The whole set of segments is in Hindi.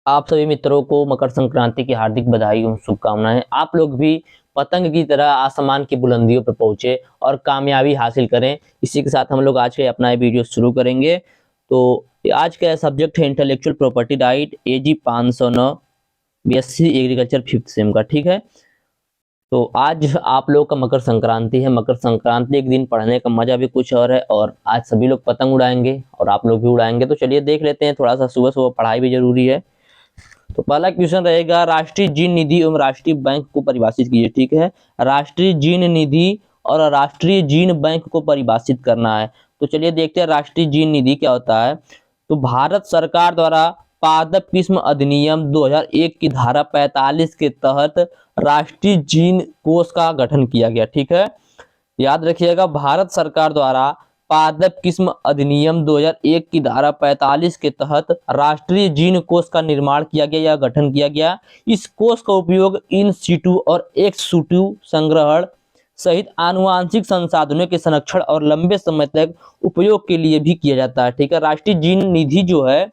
आप सभी मित्रों को मकर संक्रांति की हार्दिक बधाई एवं शुभकामनाएं। आप लोग भी पतंग की तरह आसमान की बुलंदियों पर पहुंचे और कामयाबी हासिल करें। इसी के साथ हम लोग आज के अपना वीडियो शुरू करेंगे। तो आज का सब्जेक्ट है intellectual property right, AG 509, BSc agriculture 5th same का। ठीक है, तो आज आप लोग का मकर संक्रांति है। मकर संक्रांति एक दिन पढ़ने का मजा भी कुछ और है, और आज सभी लोग पतंग उड़ाएंगे और आप लोग भी उड़ाएंगे। तो चलिए देख लेते हैं, थोड़ा सा सुबह सुबह पढ़ाई भी जरूरी है। तो पहला क्वेश्चन रहेगा, राष्ट्रीय जीन निधि एवं राष्ट्रीय बैंक को परिभाषित कीजिए। ठीक है, राष्ट्रीय जीन निधि और राष्ट्रीय जीन बैंक को परिभाषित करना है। तो चलिए देखते हैं राष्ट्रीय जीन निधि क्या होता है। तो भारत सरकार द्वारा पादप किस्म अधिनियम 2001 की धारा 45 के तहत राष्ट्रीय जीन कोष का गठन किया गया। ठीक है, याद रखिएगा, भारत सरकार द्वारा पादप किस्म अधिनियम 2001 की धारा 45 के तहत राष्ट्रीय जीन कोष का निर्माण किया गया या गठन किया गया। इस कोष का उपयोग इन सीटू और एक्स सीटू संग्रहण सहित आनुवांशिक संसाधनों के संरक्षण और लंबे समय तक उपयोग के लिए भी किया जाता है। ठीक है, राष्ट्रीय जीन निधि जो है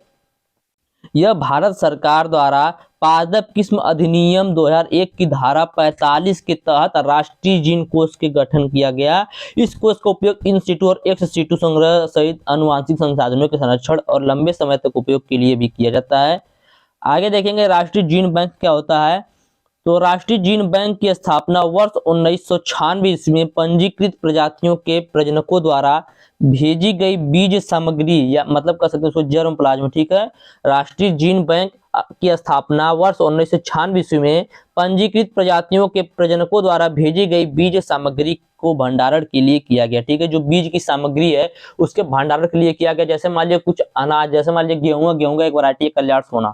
यह भारत सरकार द्वारा पादप किस्म अधिनियम 2001 की धारा 45 के तहत राष्ट्रीय जीन कोष के गठन किया गया। इस कोष का उपयोग इन सीटू और एक्स सीटू संग्रह सहित आनुवांशिक संसाधनों के संरक्षण और लंबे समय तक उपयोग के लिए भी किया जाता है। आगे देखेंगे राष्ट्रीय जीन बैंक क्या होता है। तो राष्ट्रीय जीन बैंक की स्थापना वर्ष 1996 ईस्वी में पंजीकृत प्रजातियों के प्रजनकों द्वारा भेजी गई बीज सामग्री या मतलब कह सकते हैं उसको जर्म प्लाज्म। ठीक है, राष्ट्रीय जीन बैंक की स्थापना वर्ष 1996 ईस्वी में पंजीकृत प्रजातियों के प्रजनकों द्वारा भेजी गई बीज सामग्री को भंडारण के लिए किया गया। ठीक है, जो बीज की सामग्री है उसके भंडारण के लिए किया गया। जैसे मान लीजिए कुछ अनाज, जैसे मान लीजिए गेहूं का एक वैरायटी है कल्याण सोना।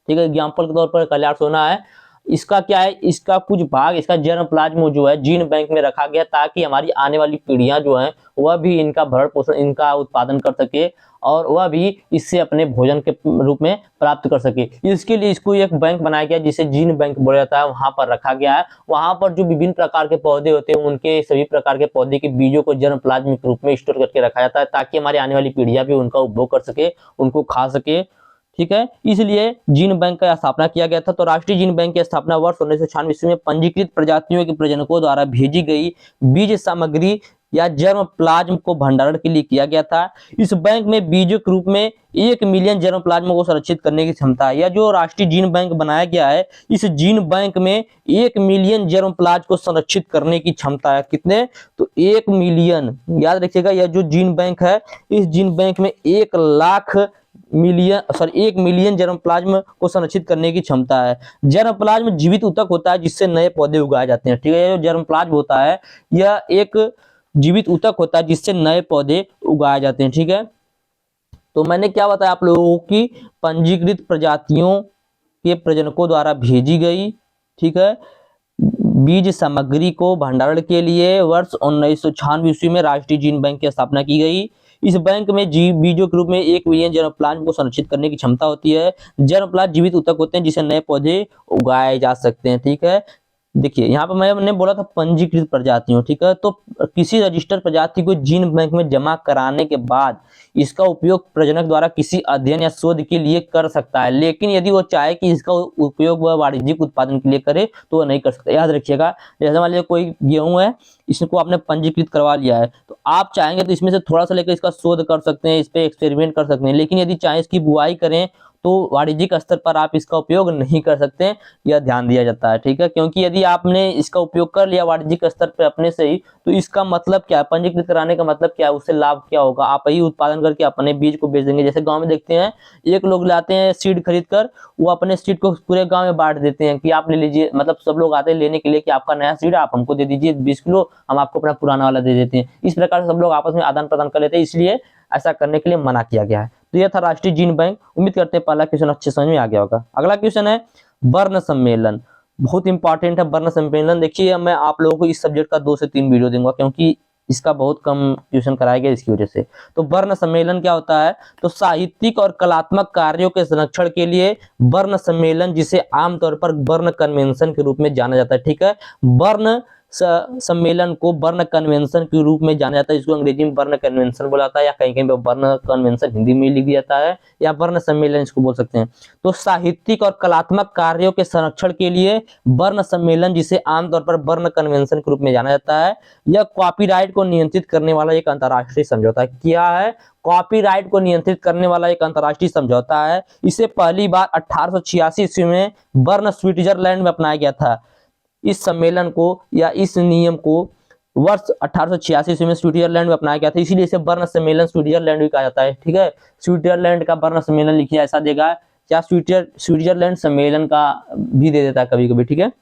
ठीक है, एग्जाम्पल के तौर पर कल्याण सोना है, इसका क्या है, इसका कुछ भाग, इसका जर्म प्लाज्म जो है जीन बैंक में रखा गया ताकि हमारी आने वाली पीढ़ियां जो हैं वह भी इनका भरण पोषण, इनका उत्पादन कर सके और वह भी इससे अपने भोजन के रूप में प्राप्त कर सके। इसके लिए इसको एक बैंक बनाया गया जिसे जीन बैंक बोला जाता है, वहां पर रखा गया है। वहां पर जो विभिन्न प्रकार के पौधे होते हैं उनके सभी प्रकार के पौधे के बीजों को जर्म प्लाज्म के रूप में स्टोर करके रखा जाता है ताकि हमारी आने वाली पीढ़ियां भी उनका उपभोग कर सके, उनको खा सके। ठीक है, इसलिए जीन बैंक का स्थापना किया गया था। तो राष्ट्रीय जीन बैंक की स्थापना वर्ष 1996 ईस्वी में पंजीकृत प्रजातियों के प्रजनकों द्वारा भेजी गई बीज सामग्री या जर्म प्लाज्म को भंडारण के लिए किया गया था। इस बैंक में बीजों के रूप में 1 मिलियन जर्म प्लाज्म को संरक्षित करने की क्षमता है। यह जो राष्ट्रीय जीन बैंक बनाया गया है, इस जीन बैंक में 1 मिलियन जर्म प्लाज्म को संरक्षित करने की क्षमता है। कितने? तो 1 मिलियन। याद रखिएगा, यह जो जीन बैंक है, इस जीन बैंक में 1 मिलियन जर्म प्लाज्म को संरक्षित करने की क्षमता है। जर्म प्लाज्म जीवित ऊतक होता है जिससे नए पौधे उगाए जाते हैं। ठीक है, जो जर्म प्लाज्म होता है यह एक जीवित ऊतक होता है जिससे नए पौधे उगाए जाते हैं। ठीक है, तो मैंने क्या बताया आप लोगों की पंजीकृत प्रजातियों के प्रजनकों द्वारा भेजी गई, ठीक है, बीज सामग्री को भंडारण के लिए वर्ष 1996 ईस्वी में राष्ट्रीय जीन बैंक की स्थापना की गई। इस बैंक में बीजों के रूप में 1 मिलियन जर्म प्लाज्म को संरक्षित करने की क्षमता होती है। जर्म प्लाज्म जीवित ऊतक होते हैं जिससे नए पौधे उगाए जा सकते हैं। ठीक है, देखिए यहाँ पर मैंने बोला था पंजीकृत प्रजातियों। ठीक है, तो किसी रजिस्टर्ड प्रजाति को जीन बैंक में जमा कराने के बाद इसका उपयोग प्रजनक द्वारा किसी अध्ययन या शोध के लिए कर सकता है, लेकिन यदि वो चाहे कि इसका उपयोग वह वाणिज्यिक उत्पादन के लिए करे तो वह नहीं कर सकता। याद रखिएगा, जैसे मान लीजिए कोई गेहूं है, इसको आपने पंजीकृत करवा लिया है, तो आप चाहेंगे तो इसमें से थोड़ा सा लेकर इसका शोध कर सकते हैं, इस पर एक्सपेरिमेंट कर सकते हैं, लेकिन यदि चाहे इसकी बुआई करें तो वाणिज्यिक स्तर पर आप इसका उपयोग नहीं कर सकते, यह ध्यान दिया जाता है। ठीक है, क्योंकि यदि आपने इसका उपयोग कर लिया वाणिज्यिक स्तर पर अपने से ही, तो इसका मतलब क्या है, पंजीकृत कराने का मतलब क्या है, उससे लाभ क्या होगा, आप ही उत्पादन करके अपने बीज को बेच देंगे। जैसे गांव में देखते हैं, एक लोग लाते हैं सीड खरीद कर, वो अपने सीड को पूरे गांव में बांट देते हैं कि आप ले लीजिए, मतलब सब लोग आते हैं लेने के लिए कि आपका नया सीड आप हमको दे दीजिए 20 किलो, हम आपको अपना पुराना वाला दे देते हैं। इस प्रकार से सब लोग आपस में आदान प्रदान कर लेते हैं, इसलिए ऐसा करने के लिए मना किया गया है। तो यह था राष्ट्रीय जीन बैंक। उम्मीद करते हैं पहला क्वेश्चन अच्छे समझ में आ गया होगा। अगला क्वेश्चन है वर्ण सम्मेलन, बहुत इंपॉर्टेंट है वर्ण सम्मेलन। देखिए, मैं आप लोगों को इस सब्जेक्ट का 2 से 3 वीडियो दूंगा क्योंकि इसका बहुत कम ट्यूशन कराया गया इसकी वजह से। तो वर्ण सम्मेलन क्या होता है, तो साहित्यिक और कलात्मक कार्यों के संरक्षण के लिए वर्ण सम्मेलन, जिसे आमतौर पर वर्ण कन्वेंशन के रूप में जाना जाता है। ठीक है, वर्ण सम्मेलन को बर्न कन्वेंशन के रूप में जाना जाता है। इसको अंग्रेजी में बर्न कन्वेंशन बोला जाता है, या कहीं कहीं पे बर्न कन्वेंशन हिंदी में लिख दिया जाता है, या बर्न सम्मेलन इसको बोल सकते हैं। तो साहित्यिक और कलात्मक कार्यों के संरक्षण के लिए बर्न सम्मेलन, जिसे आमतौर पर बर्न कन्वेंशन के रूप में जाना जाता है, यह कॉपीराइट को नियंत्रित करने वाला एक अंतर्राष्ट्रीय समझौता है। क्या है? कॉपीराइट को नियंत्रित करने वाला एक अंतर्राष्ट्रीय समझौता है। इसे पहली बार 1886 ईस्वी में बर्न स्विट्जरलैंड में अपनाया गया था। इस सम्मेलन को या इस नियम को वर्ष 1886 ईस्वी में स्विट्जरलैंड में अपनाया गया था, इसीलिए इसे बर्न सम्मेलन स्विट्जरलैंड भी कहा जाता है। ठीक है, स्विट्जरलैंड का बर्न सम्मेलन लिखिए, ऐसा देगा क्या, स्विट्जरलैंड सम्मेलन का भी दे देता है कभी कभी। ठीक है,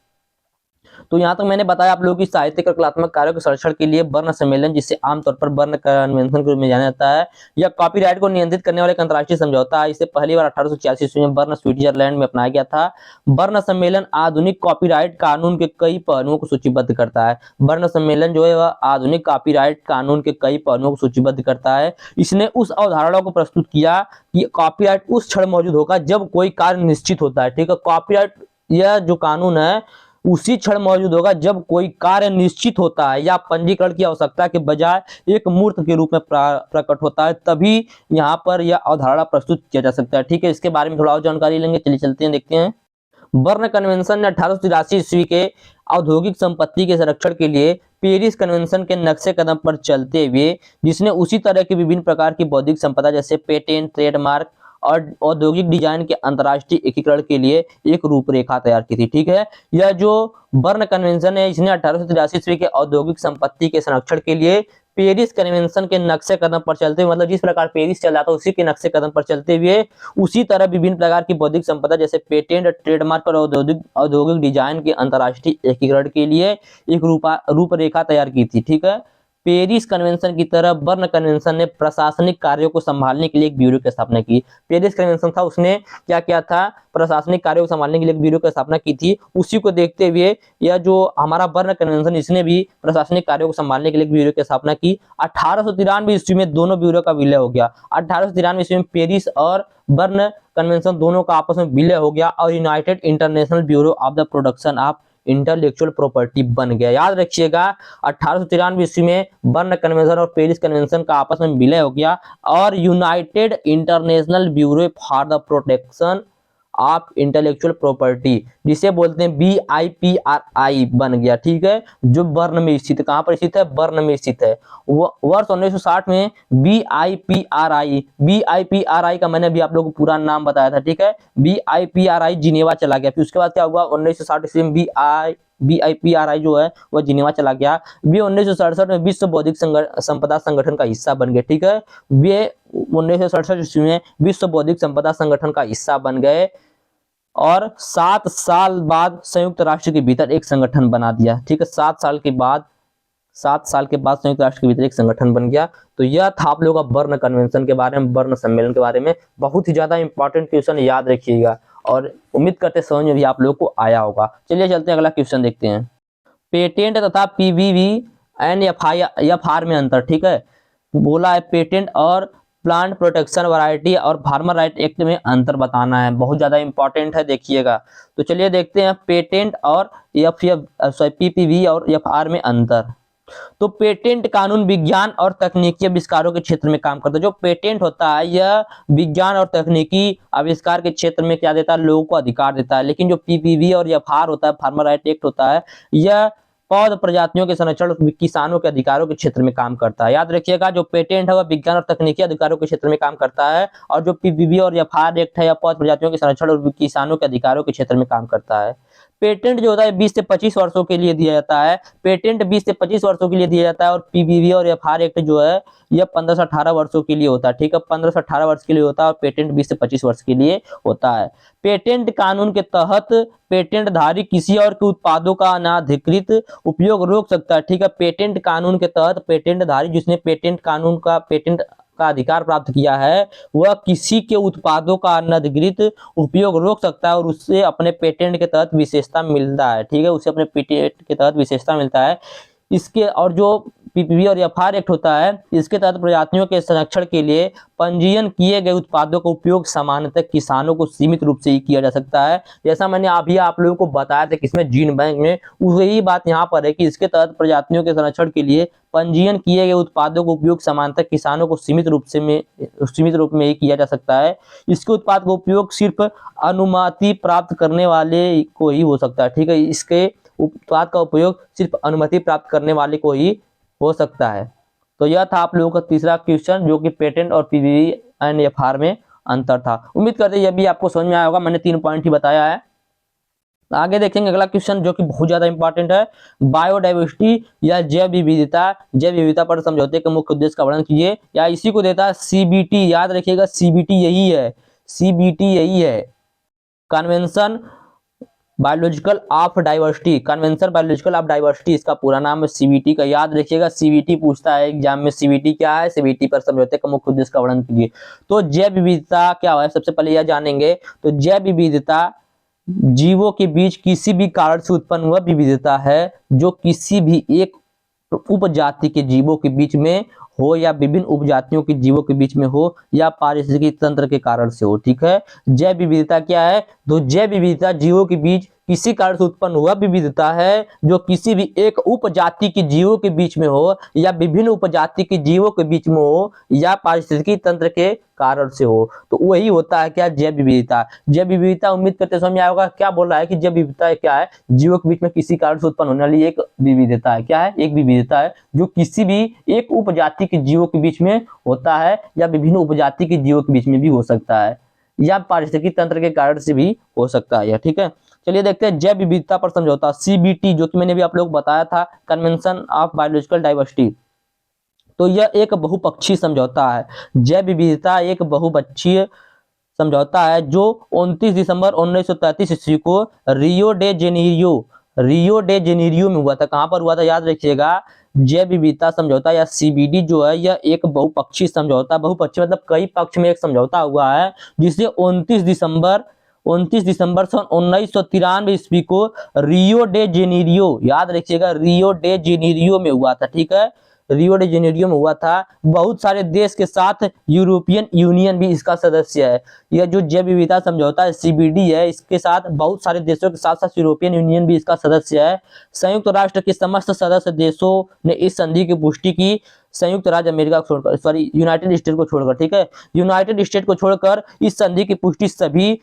तो यहाँ तक मैंने बताया आप लोगों की साहित्यिक और कलात्मक कार्यों के संरक्षण के लिए बर्न सम्मेलन, जिसे आमतौर पर बर्न कन्वेंशन के रूप में जाना जाता है, यह कॉपीराइट को नियंत्रित करने वाले एक अंतर्राष्ट्रीय समझौता है। इसे पहली बार 1886 ईस्वी में बर्न स्विट्जरलैंड में अपनाया गया था। बर्न सम्मेलन आधुनिक कॉपीराइट कानून के कई पहलुओं को सूचीबद्ध करता है। बर्न सम्मेलन जो है वह आधुनिक कॉपीराइट कानून के कई पहलुओं को सूचीबद्ध करता है। इसने उस अवधारणा को प्रस्तुत किया कि कॉपीराइट उस क्षण मौजूद होगा जब कोई कार्य निश्चित होता है। ठीक है, कॉपीराइट यह जो कानून है उसी क्षण मौजूद होगा जब कोई कार्य निश्चित होता है या पंजीकरण की आवश्यकता के बजाय एक मूर्त के रूप में प्रकट होता है, तभी यहाँ पर यह अवधारणा प्रस्तुत किया जा सकता है। ठीक है, इसके बारे में थोड़ा और जानकारी लेंगे, चलिए चलते हैं, देखते हैं। बर्न कन्वेंशन ने 1883 ईस्वी के औद्योगिक संपत्ति के संरक्षण के लिए पेरिस कन्वेंशन के नक्शे कदम पर चलते हुए, जिसने उसी तरह की विभिन्न प्रकार की बौद्धिक संपदा जैसे पेटेंट, ट्रेडमार्क और औद्योगिक डिजाइन के अंतर्राष्ट्रीय एकीकरण के लिए एक रूपरेखा तैयार की थी। ठीक है, यह जो बर्न कन्वेंशन है इसने 1883 ईस्वी के औद्योगिक संपत्ति के संरक्षण के लिए पेरिस कन्वेंशन के नक्शे कदम पर चलते हुए, मतलब जिस प्रकार पेरिस चल रहा था उसी के नक्शे कदम पर चलते हुए, उसी तरह विभिन्न प्रकार की बौद्धिक संपदा जैसे पेटेंट, ट्रेडमार्क और औद्योगिक डिजाइन के अंतर्राष्ट्रीय एकीकरण के लिए एक रूपरेखा तैयार की थी। ठीक है, पेरिस कन्वेंशन की तरह बर्न कन्वेंशन ने प्रशासनिक कार्यों को संभालने के लिए एक ब्यूरो की स्थापना की। पेरिस कन्वेंशन था, उसने क्या किया था, प्रशासनिक कार्यों को संभालने के लिए एक ब्यूरो की स्थापना की थी। उसी को देखते हुए यह जो हमारा बर्न कन्वेंशन, इसने भी प्रशासनिक कार्यों को संभालने के लिए एक ब्यूरो की स्थापना की। 1893 ईस्वी में दोनों ब्यूरो का विलय हो गया। 1893 ईस्वी में पेरिस और बर्न कन्वेंशन दोनों का आपस में विलय हो गया और United international bureau of the protection of intellectual property बन गया। याद रखिएगा, 1893 ईस्वी में बर्न कन्वेंशन और पेरिस कन्वेंशन का आपस में विलय हो गया और United international bureau for the protection of intellectual property, जिसे बोलते हैं BIPRI बन गया। ठीक है, जो बर्न में स्थित है। कहां पर स्थित है? बर्न में स्थित है। वर्ष 1960 में BIPRI का मैंने अभी आप लोगों को पूरा नाम बताया था। ठीक है, BIPRI जिनेवा चला गया। फिर उसके बाद क्या हुआ, 1960 ईस्वी में BIPRI जो है वह जिनेवा चला गया। वे 1967 में विश्व बौद्धिक संपदा संगठन का हिस्सा बन गए। ठीक है, वे 1967 ईस्वी में विश्व बौद्धिक संपदा संगठन का हिस्सा बन गए और 7 साल बाद संयुक्त राष्ट्र के भीतर एक संगठन बना दिया। ठीक है, 7 साल के बाद संयुक्त राष्ट्र के भीतर एक संगठन बन गया। तो यह था आप लोगों का बर्न कन्वेंशन के बारे में, बर्न सम्मेलन के बारे में। बहुत ही ज्यादा इंपॉर्टेंट क्वेश्चन, याद रखिएगा और उम्मीद करते समझ में भी आप लोगों को आया होगा। चलिए चलते हैं, अगला क्वेश्चन देखते हैं। पेटेंट तथा PVV एंड FR में अंतर। ठीक है, बोला है पेटेंट और प्लांट प्रोटेक्शन वैरायटी और फार्मर राइट एक्ट में अंतर बताना है। बहुत ज्यादा इंपॉर्टेंट है, देखिएगा। तो चलिए देखते हैं पेटेंट और PPV और FR में अंतर। तो पेटेंट कानून विज्ञान और तकनीकी आविष्कारों के क्षेत्र में काम करता है। जो पेटेंट होता है यह विज्ञान और तकनीकी आविष्कार के क्षेत्र में क्या देता है, लोगों को अधिकार देता है। लेकिन जो PPV और FR होता है, फार्मर राइट एक्ट होता है, यह पौध प्रजातियों के संरक्षण, किसानों के अधिकारों के क्षेत्र में काम करता है। याद रखिएगा, जो पेटेंट है वह विज्ञान और तकनीकी अधिकारों के क्षेत्र में काम करता है और जो PPV और FR एक्ट है, यह पौध प्रजातियों के संरक्षण और किसानों के अधिकारों के क्षेत्र में काम करता है। पेटेंट जो होता है 20 से 25 वर्षों के लिए दिया जाता है। पेटेंट 20 से 25 वर्षों के लिए दिया जाता है और PPV और FR एक्ट जो है यह 15 से 18 वर्षों के लिए होता है। ठीक है, 15 से 18 वर्ष के लिए होता है और पेटेंट 20 से 25 वर्ष के लिए होता है। पेटेंट कानून के तहत पेटेंटधारी किसी और के उत्पादों का अनाधिकृत उपयोग रोक सकता है। ठीक है, पेटेंट कानून के तहत पेटेंटधारी जिसने पेटेंट का अधिकार प्राप्त किया है, वह किसी के उत्पादों का अनधिकृत उपयोग रोक सकता है और उससे अपने पेटेंट के तहत विशेषता मिलता है। ठीक है, उसे अपने पेटेंट के तहत विशेषता मिलता है। इसके और जो पीपीवी और एफआर एक्ट होता है, इसके तहत प्रजातियों के संरक्षण के लिए पंजीयन किए गए उत्पादों का उपयोग सामान्यतः किसानों को सीमित रूप से ही किया जा सकता है। जैसा मैंने अभी आप लोगों को बताया था किसमें, जीन बैंक में, वही बात यहाँ पर है कि इसके तहत प्रजातियों के संरक्षण के लिए पंजीयन किए गए उत्पादों का उपयोग सामान्यतः किसानों को सीमित रूप में ही किया जा सकता है। इसके उत्पाद का उपयोग सिर्फ अनुमति प्राप्त करने वाले को ही हो सकता है, ठीक है। इसके उत्पाद का उपयोग सिर्फ अनुमति प्राप्त करने वाले को ही हो सकता है। तो यह था आप लोगों का तीसरा क्वेश्चन, जो कि पेटेंट और पीवीवी एंड एफआर में अंतर था। उम्मीद करते हैं यह भी आपको समझ में आया होगा, मैंने 3 पॉइंट ही बताया है। आगे देखेंगे अगला क्वेश्चन, जो कि बहुत ज्यादा इंपॉर्टेंट है, बायोडाइवर्सिटी या जैव विविधता। जैव विविधता पर समझौते के मुख्य उद्देश्य का वर्णन कीजिए, या इसी को देता है सीबीटी। याद रखिएगा सीबीटी यही है, सीबीटी यही है, convention biological of diversity, convention biological of diversity इसका पूरा नाम है सीबीटी का। याद रखिएगा सीबीटी पूछता है एग्जाम में, सीबीटी क्या है, सीबीटी पर समझौते का मुख्य उद्देश्य का वर्णन कीजिए। तो जैव विविधता क्या है, सबसे पहले यह जानेंगे। तो जैव विविधता जीवों के बीच किसी भी कारण से उत्पन्न हुआ विविधता है, जो किसी भी एक उपजाति के जीवों के बीच में हो, या विभिन्न उपजातियों के जीवों के बीच में हो, या पारिस्थितिकी तंत्र के कारण से हो, ठीक है। जैव विविधता क्या है, तो जैव विविधता जीवों के बीच किसी कारण से उत्पन्न हुआ विविधता है, जो किसी भी एक उपजाति के जीवों के बीच में हो, या विभिन्न उपजाति के जीवों के बीच में हो, या पारिस्थितिकी तंत्र के कारण से हो। तो वही होता है क्या, जैव विविधता। जैव विविधता उम्मीद करते समझ में आएगा, क्या बोल रहा है कि जैव विविधता क्या है, जीवों के बीच में किसी कारण से उत्पन्न होने वाली एक विविधता है। क्या है, एक विविधता है जो किसी भी एक उपजाति के जीवों के बीच में होता है, या विभिन्न उपजाति के जीवों के बीच में भी हो सकता है, या पारिस्थितिकी तंत्र के कारण से भी हो सकता है, ठीक है। चलिए देखते हैं जैव विविधता पर समझौता, सीबीटी, जो कि मैंने भी आप लोग बताया था, कन्वेंशन ऑफ बायोलॉजिकल डाइवर्सिटी। तो यह एक बहुपक्षीय समझौता है। जैव विविधता एक बहुपक्षीय समझौता है, जो 29 दिसंबर 1933 ईस्वी को रियो डे जेनेरियो में हुआ था। कहां पर हुआ था, याद रखिएगा। जैव विविधता समझौता या सीबीडी जो है, यह एक बहुपक्षीय समझौता, बहुपक्षीय मतलब कई पक्ष में एक समझौता हुआ है, जिसे 29 दिसंबर सन 1993 ईस्वी को रियो डे जेनेरियो, याद रखिएगा, रियो डे जेनेरियो में हुआ था, ठीक है। रियो डे जेनेरियो में हुआ था। बहुत सारे देश के साथ यूरोपियन यूनियन भी इसका सदस्य है। यह जो जैव विविधता समझौता है सीबीडी है, इसके साथ बहुत सारे देशों के साथ साथ यूरोपियन यूनियन भी इसका सदस्य है। संयुक्त राष्ट्र के समस्त सदस्य देशों ने इस संधि की पुष्टि की, संयुक्त राज्य अमेरिका को छोड़कर, सॉरी यूनाइटेड स्टेट को छोड़कर, ठीक है। यूनाइटेड स्टेट को छोड़कर इस संधि की पुष्टि सभी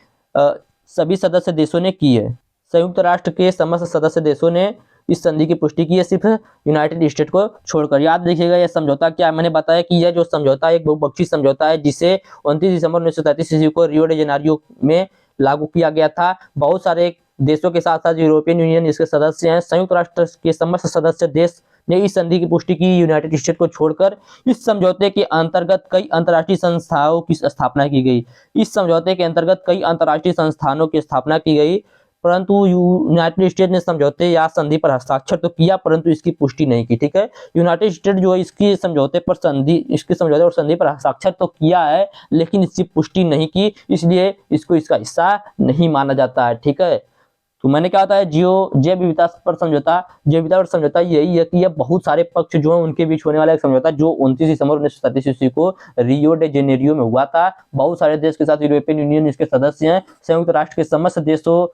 सदस्य देशों ने की है। संयुक्त राष्ट्र के समस्त सदस्य देशों ने इस संधि की पुष्टि की है, सिर्फ यूनाइटेड स्टेट को छोड़कर। याद रखिएगा यह समझौता क्या है, मैंने बताया कि यह जो समझौता एक बहुपक्षीय समझौता है, जिसे 29 दिसंबर 1933 ईस्वी को रियो डे जेनेरियो में लागू किया गया था। बहुत सारे देशों के साथ साथ यूरोपियन यूनियन इसके सदस्य हैं। संयुक्त राष्ट्र के समस्त सदस्य देश ने इस संधि की पुष्टि की, यूनाइटेड स्टेट को छोड़कर। इस समझौते के अंतर्गत कई अंतर्राष्ट्रीय संस्थाओं की स्थापना की गई। इस समझौते के अंतर्गत कई अंतर्राष्ट्रीय संस्थानों की स्थापना की गई, परंतु यूनाइटेड स्टेट ने समझौते या संधि पर हस्ताक्षर तो किया, परंतु इसकी पुष्टि नहीं की, ठीक है। यूनाइटेड स्टेट जो है इसके समझौते और संधि पर हस्ताक्षर तो किया है, लेकिन इसकी पुष्टि नहीं की, इसलिए इसको इसका हिस्सा नहीं माना जाता है, ठीक है। तो मैंने क्या होता है, जैव विविधता पर समझौता यही है कि यह बहुत सारे पक्ष जो है उनके बीच होने वाला एक समझौता, जो 29 दिसंबर 1937 ईस्वी को रियो डे जेनेरियो में हुआ था। बहुत सारे देश के साथ यूरोपियन यूनियन इसके सदस्य हैं। संयुक्त राष्ट्र के समस्त देशों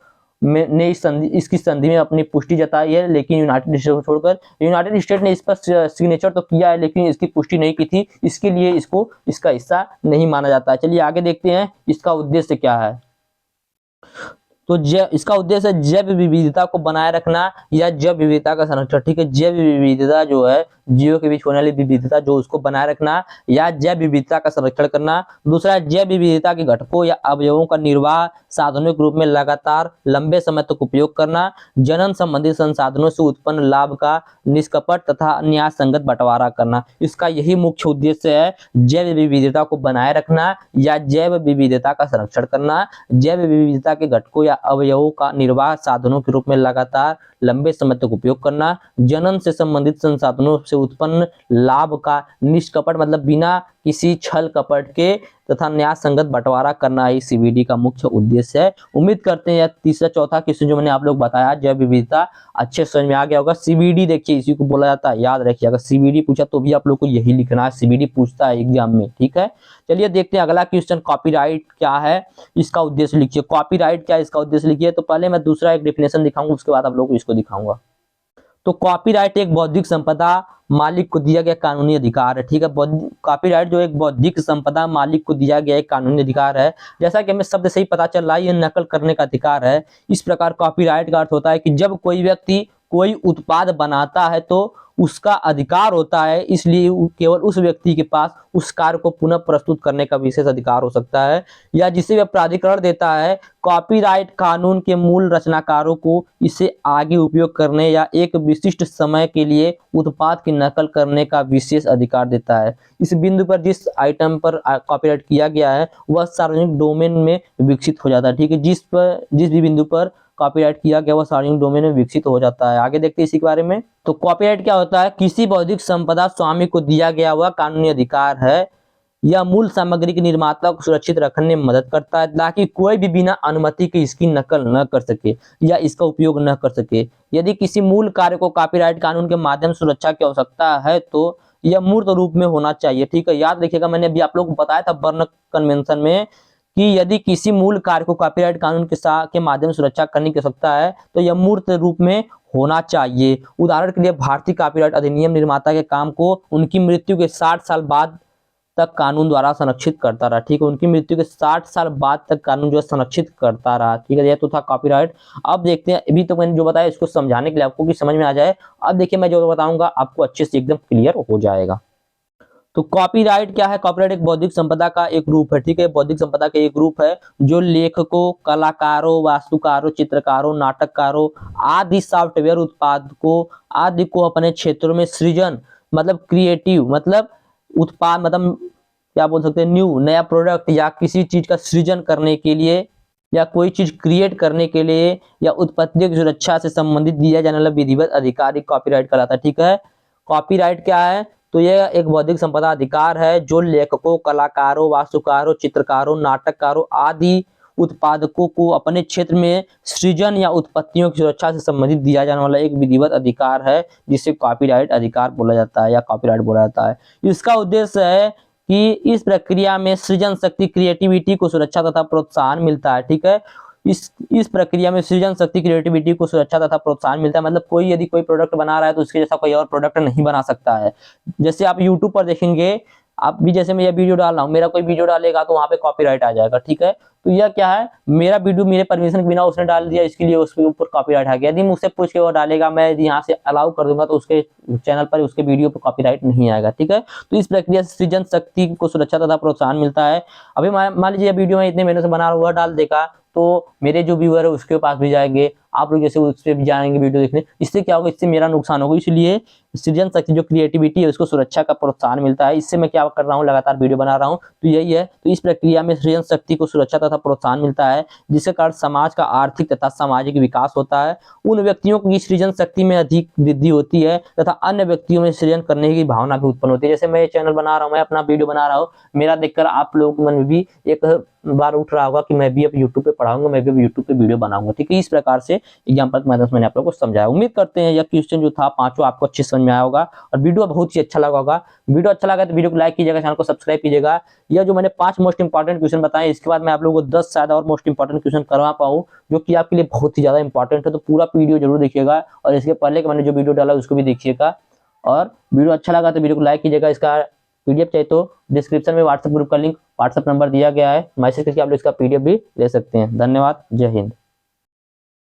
ने इसकी संधि में अपनी पुष्टि जताई है, लेकिन यूनाइटेड स्टेट को छोड़कर। यूनाइटेड स्टेट ने इस पर सिग्नेचर तो किया है, लेकिन इसकी पुष्टि नहीं की थी, इसके लिए इसको इसका हिस्सा नहीं माना जाता है। चलिए आगे देखते हैं इसका उद्देश्य क्या है। तो इसका उद्देश्य है जैव विविधता को बनाए रखना या जैव विविधता का संरक्षण, ठीक है। जैव विविधता जो है जीवों के बीच होने वाली विविधता, जो उसको बनाए रखना या जैव विविधता का संरक्षण करना। दूसरा, जैव विविधता के घटकों या अवयवों का निर्वाह साधनों के रूप में लगातार लंबे समय तक उपयोग करना। जनन संबंधी संसाधनों से उत्पन्न लाभ का निष्कपट तथा न्याय संगत बंटवारा करना। इसका यही मुख्य उद्देश्य है, जैव विविधता को बनाए रखना या जैव विविधता का संरक्षण करना। जैव विविधता के घटकों या अवयवों का निर्वाह साधनों के रूप में लगातार लंबे समय तक उपयोग करना। जनन से संबंधित संसाधनों से उत्पन्न लाभ का निष्कपट मतलब बिना किसी छल कपट के तथा न्याय संगत बंटवारा करना ही सीबीडी का मुख्य उद्देश्य है। उम्मीद करते हैं यह तीसरा चौथा क्वेश्चन जो मैंने आप लोग बताया जैव विविधता अच्छे समझ में आ गया होगा। सीबीडी देखिए इसी को बोला जाता है, याद रखिए अगर सीबीडी पूछा तो भी आप लोग को यही लिखना है, सीबीडी पूछता है एग्जाम में, ठीक है। चलिए देखते हैं अगला क्वेश्चन, कॉपीराइट क्या है इसका उद्देश्य लिखिए। कॉपीराइट क्या है इसका उद्देश्य लिखिए। तो पहले मैं दूसरा एक डेफिनेशन दिखाऊंगा, उसके बाद आप लोग को इसको दिखाऊंगा। तो कॉपीराइट एक बौद्धिक संपदा मालिक को दिया गया कानूनी अधिकार है, ठीक है। कॉपीराइट जो एक बौद्धिक संपदा मालिक को दिया गया एक कानूनी अधिकार है। जैसा कि हमें शब्द से ही पता चल रहा है, ये नकल करने का अधिकार है। इस प्रकार कॉपीराइट का अर्थ होता है कि जब कोई व्यक्ति कोई उत्पाद बनाता है तो उसका अधिकार होता है, इसलिए केवल उस व्यक्ति के पास उस कार्य को पुनः प्रस्तुत करने का विशेष अधिकार हो सकता है, या जिसे वह प्राधिकरण देता है। कॉपीराइट कानून के मूल रचनाकारों को इसे आगे उपयोग करने या एक विशिष्ट समय के लिए उत्पाद की नकल करने का विशेष अधिकार देता है। इस बिंदु पर जिस आइटम पर कॉपीराइट किया गया है वह सार्वजनिक डोमेन में विकसित हो जाता है, ठीक है। जिस भी बिंदु पर कॉपीराइट किया गया वह सार्वजनिक डोमेन में विकसित हो जाता है। आगे देखते हैं इसी के बारे में। तो कॉपीराइट क्या होता है, किसी बौद्धिक संपदा स्वामी को दिया गया वह कानूनी अधिकार है या मूल सामग्री के निर्माता को सुरक्षित रखने में मदद करता है ताकि कोई भी बिना अनुमति के इसकी नकल न कर सके या इसका उपयोग न कर सके। यदि किसी मूल कार्य को कॉपीराइट कानून के माध्यम से सुरक्षा की आवश्यकता है तो यह मूर्त रूप में होना चाहिए, ठीक है। याद रखिएगा मैंने अभी आप लोग को बताया था बर्न कन्वेंशन में कि यदि किसी मूल कार्य को कॉपीराइट कानून के माध्यम से सुरक्षा करने की आवश्यकता है तो यह मूर्त रूप में होना चाहिए। उदाहरण के लिए भारतीय कॉपीराइट अधिनियम निर्माता के काम को उनकी मृत्यु के 60 साल बाद तक कानून द्वारा संरक्षित करता रहा, ठीक है। उनकी मृत्यु के 60 साल बाद तक कानून जो है संरक्षित करता रहा, ठीक है। यह तो था कॉपीराइट। अब देखते हैं, अभी तो मैंने जो बताया इसको समझाने के लिए आपको कि समझ में आ जाए। अब देखिए मैं जो बताऊंगा आपको अच्छे से एकदम क्लियर हो जाएगा। तो कॉपीराइट क्या है, कॉपीराइट एक बौद्धिक संपदा का एक रूप है, ठीक है। बौद्धिक संपदा का एक रूप है जो लेखकों, कलाकारों, वास्तुकारों, चित्रकारों, नाटककारों आदि सॉफ्टवेयर उत्पादकों आदि को अपने क्षेत्रों में सृजन मतलब क्रिएटिव मतलब उत्पाद मतलब क्या बोल सकते हैं नया प्रोडक्ट या किसी चीज का सृजन करने के लिए या कोई चीज क्रिएट करने के लिए या उत्पत्ति की सुरक्षा से संबंधित दिया जाने वाला विधिवत अधिकार कॉपीराइट कहलाता है, ठीक है। कॉपीराइट क्या है, तो यह एक बौद्धिक संपदा अधिकार है जो लेखकों, कलाकारों, वास्तुकारों, चित्रकारों, नाटककारों आदि उत्पादकों को अपने क्षेत्र में सृजन या उत्पत्तियों की सुरक्षा से संबंधित दिया जाने वाला एक विधिवत अधिकार है जिसे कॉपीराइट अधिकार बोला जाता है या कॉपीराइट बोला जाता है। इसका उद्देश्य है कि इस प्रक्रिया में सृजन शक्ति क्रिएटिविटी को सुरक्षा तथा प्रोत्साहन मिलता है, ठीक है। इस प्रक्रिया में सृजन शक्ति क्रिएटिविटी को सुरक्षा तथा प्रोत्साहन मिलता है, मतलब कोई यदि कोई प्रोडक्ट बना रहा है तो उसके जैसा कोई और प्रोडक्ट नहीं बना सकता है। जैसे आप यूट्यूब पर देखेंगे, आप भी जैसे मैं ये वीडियो डाल रहा हूँ, मेरा कोई वीडियो डालेगा तो वहां पे कॉपीराइट आ जाएगा, ठीक है। तो यह क्या है, मेरा वीडियो मेरे परमिशन के बिना उसने डाल दिया, इसके लिए उसके ऊपर कॉपीराइट आ गया। यदि मुझसे पूछ के वो डालेगा, मैं यदि यहाँ से अलाउ कर दूंगा तो उसके चैनल पर उसके वीडियो पर कॉपीराइट नहीं आएगा, ठीक है। तो इस प्रक्रिया से सृजन शक्ति को सुरक्षा तथा प्रोत्साहन मिलता है। अभी मान लीजिए वीडियो में इतने महीनों से बना हुआ डाल देगा तो मेरे जो व्यूअर है उसके पास भी जाएंगे, आप लोग जैसे उस पर भी जाएंगे वीडियो देखने, इससे क्या होगा, इससे मेरा नुकसान होगा। इसलिए सृजन शक्ति जो क्रिएटिविटी है उसको सुरक्षा का प्रोत्साहन मिलता है। इससे मैं क्या कर रहा हूँ, लगातार वीडियो बना रहा हूँ, तो यही है। तो इस प्रक्रिया में सृजन शक्ति को सुरक्षा तथा प्रोत्साहन मिलता है जिसके कारण समाज का आर्थिक तथा सामाजिक विकास होता है। उन व्यक्तियों की सृजन शक्ति में अधिक वृद्धि होती है तथा अन्य व्यक्तियों में सृजन करने की भावना भी उत्पन्न होती है। जैसे मैं ये चैनल बना रहा हूँ, मैं अपना वीडियो बना रहा हूँ, मेरा देखकर आप लोग मन में भी एक बार उठ रहा होगा कि मैं भी अब यूट्यूब पे पढ़ाऊंगा, मैं भी अब यूट्यूब पे वीडियो बनाऊंगा, ठीक है। इस प्रकार से एग्जाम्पल के माध्यम से मैंने आप लोगों को समझाया। उम्मीद करते हैं यह क्वेश्चन जो था पांचों आपको अच्छे समझ में आया होगा और वीडियो बहुत ही अच्छा लगा होगा। वीडियो अच्छा लगा तो वीडियो को लाइक कीजिएगा, चैनल को सब्सक्राइब कीजिएगा। यह जो मैंने 5 मोस्ट इंपॉर्टेंट क्वेश्चन बताए, इसके बाद मैं आप लोगों को 10 शायद और मोस्ट इंपॉर्टेंट क्वेश्चन करवा पाऊँ जो कि आपके लिए बहुत ही ज्यादा इंपॉर्टेंट है। तो पूरा वीडियो जरूर देखिएगा और इसके पहले के मैंने जो वीडियो डाला उसको भी देखिएगा। और वीडियो अच्छा लगा तो वीडियो को लाइक कीजिएगा। इसका पीडीएफ चाहिए तो डिस्क्रिप्शन में व्हाट्सएप ग्रुप का लिंक, व्हाट्सएप नंबर दिया गया है, मैसेज करके आप लोग इसका पीडीएफ भी ले सकते हैं। धन्यवाद, जय हिंद।